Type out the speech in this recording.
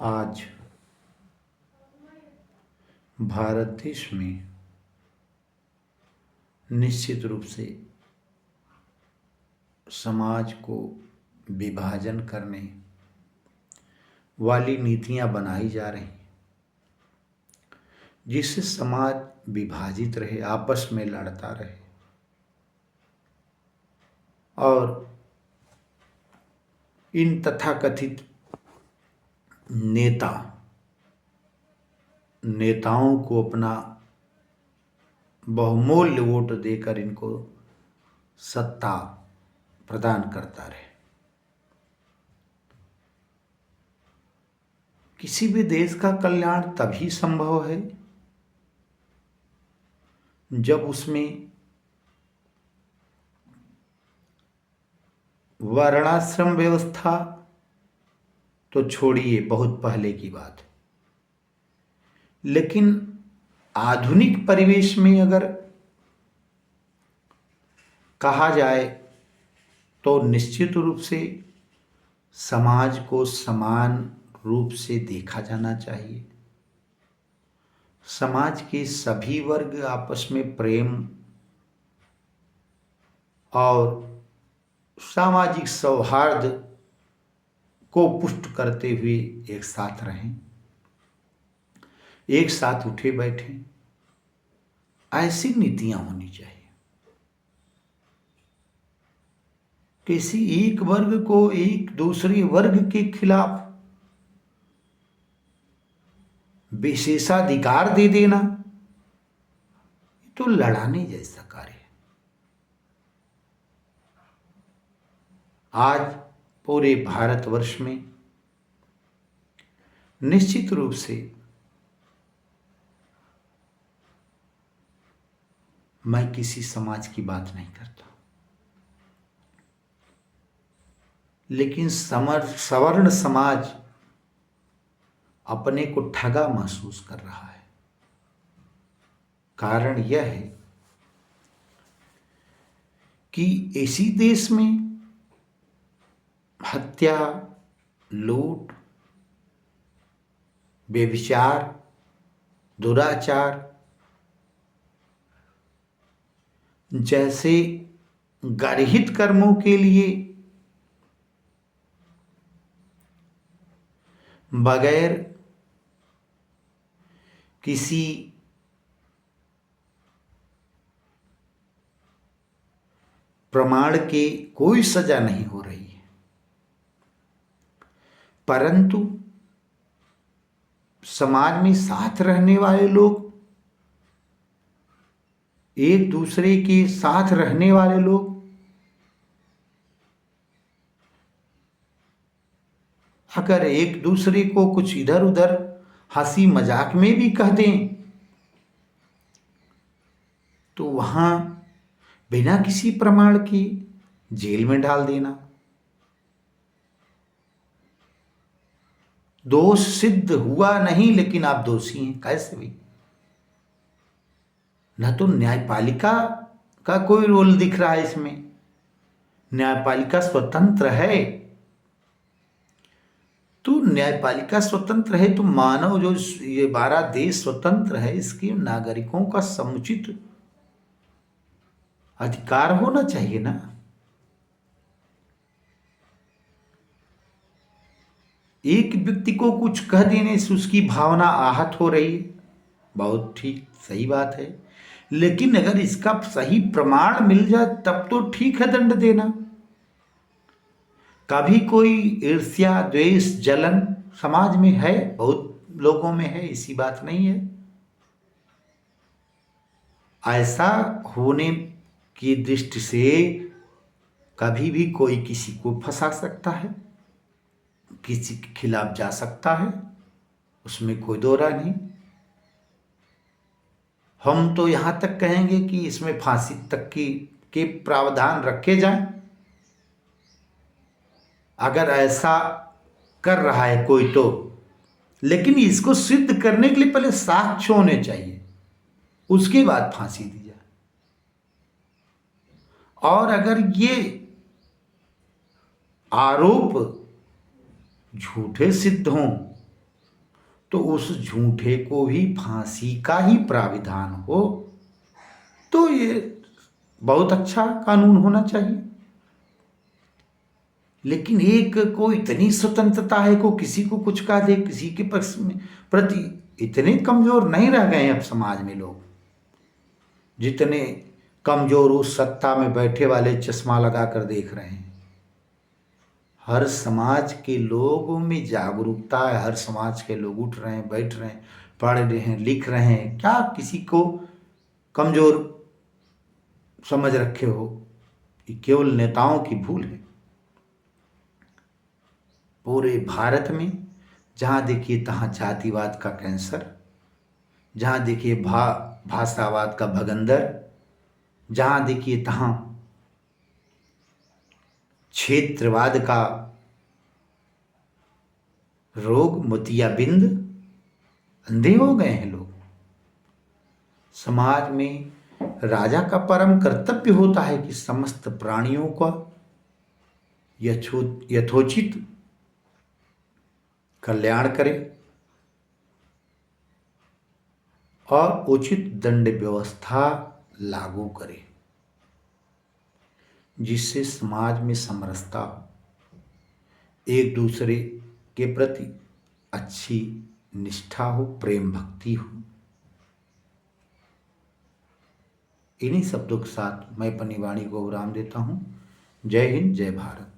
आज भारत देश में निश्चित रूप से समाज को विभाजन करने वाली नीतियां बनाई जा रही हैं, जिससे समाज विभाजित रहे, आपस में लड़ता रहे और इन तथाकथित नेताओं को अपना बहुमूल्य वोट देकर इनको सत्ता प्रदान करता रहे। किसी भी देश का कल्याण तभी संभव है जब उसमें वर्णाश्रम व्यवस्था तो छोड़िए, बहुत पहले की बात है, लेकिन आधुनिक परिवेश में अगर कहा जाए तो निश्चित रूप से समाज को समान रूप से देखा जाना चाहिए। समाज के सभी वर्ग आपस में प्रेम और सामाजिक सौहार्द को पुष्ट करते हुए एक साथ रहें, एक साथ उठे बैठे, ऐसी नीतियां होनी चाहिए। किसी एक वर्ग को एक दूसरे वर्ग के खिलाफ विशेषाधिकार दे देना तो लड़ाने जैसा कार्य है। आज पूरे भारतवर्ष में निश्चित रूप से मैं किसी समाज की बात नहीं करता, लेकिन सवर्ण समाज अपने को ठगा महसूस कर रहा है। कारण यह है कि इसी देश में हत्या, लूट, व्यभिचार, दुराचार जैसे गर्हित कर्मों के लिए बगैर किसी प्रमाण के कोई सजा नहीं हो रही है, परंतु समाज में साथ रहने वाले लोग, एक दूसरे के साथ रहने वाले लोग अगर एक दूसरे को कुछ इधर उधर हंसी मजाक में भी कह दें तो वहां बिना किसी प्रमाण के जेल में डाल देना, दोष सिद्ध हुआ नहीं लेकिन आप दोषी हैं, कैसे भी? न तो न्यायपालिका का कोई रोल दिख रहा है इसमें। न्यायपालिका स्वतंत्र है तो न्यायपालिका स्वतंत्र है तो मानव जो ये 12 देश स्वतंत्र है, इसके नागरिकों का समुचित अधिकार होना चाहिए ना। एक व्यक्ति को कुछ कह देने से उसकी भावना आहत हो रही है, बहुत ठीक, सही बात है, लेकिन अगर इसका सही प्रमाण मिल जाए तब तो ठीक है दंड देना। कभी कोई ईर्ष्या, द्वेष, जलन समाज में है, बहुत लोगों में है, ऐसी बात नहीं है। ऐसा होने की दृष्टि से कभी भी कोई किसी को फंसा सकता है, किसी के खिलाफ जा सकता है, उसमें कोई दो राय नहीं। हम तो यहां तक कहेंगे कि इसमें फांसी तक के प्रावधान रखे जाएं। अगर ऐसा कर रहा है कोई तो, लेकिन इसको सिद्ध करने के लिए पहले साक्ष्य होने चाहिए, उसके बाद फांसी दी जाए। और अगर ये आरोप झूठे सिद्ध हों तो उस झूठे को भी फांसी का ही प्राविधान हो, तो ये बहुत अच्छा कानून होना चाहिए। लेकिन एक को इतनी स्वतंत्रता है को किसी को कुछ कह दे, किसी के पक्ष में प्रति इतने कमजोर नहीं रह गए अब समाज में लोग, जितने कमजोर उस सत्ता में बैठे वाले चश्मा लगा कर देख रहे हैं। हर समाज के लोगों में जागरूकता है, हर समाज के लोग उठ रहे हैं, बैठ रहे हैं, पढ़ रहे हैं, लिख रहे हैं। क्या किसी को कमजोर समझ रखे हो? ये केवल नेताओं की भूल है। पूरे भारत में जहाँ देखिए तहाँ जातिवाद का कैंसर, जहाँ देखिए भाषावाद का भगंदर, जहाँ देखिए तहाँ क्षेत्रवाद का रोग, मोतियाबिंद, अंधे हो गए हैं लोग। समाज में राजा का परम कर्तव्य होता है कि समस्त प्राणियों का यथोचित कल्याण करे और उचित दंड व्यवस्था लागू करे, जिससे समाज में समरसता हो, एक दूसरे के प्रति अच्छी निष्ठा हो, प्रेम भक्ति हो। इन्हीं शब्दों के साथ मैं अपनी वाणी को विराम देता हूँ। जय हिंद, जय भारत।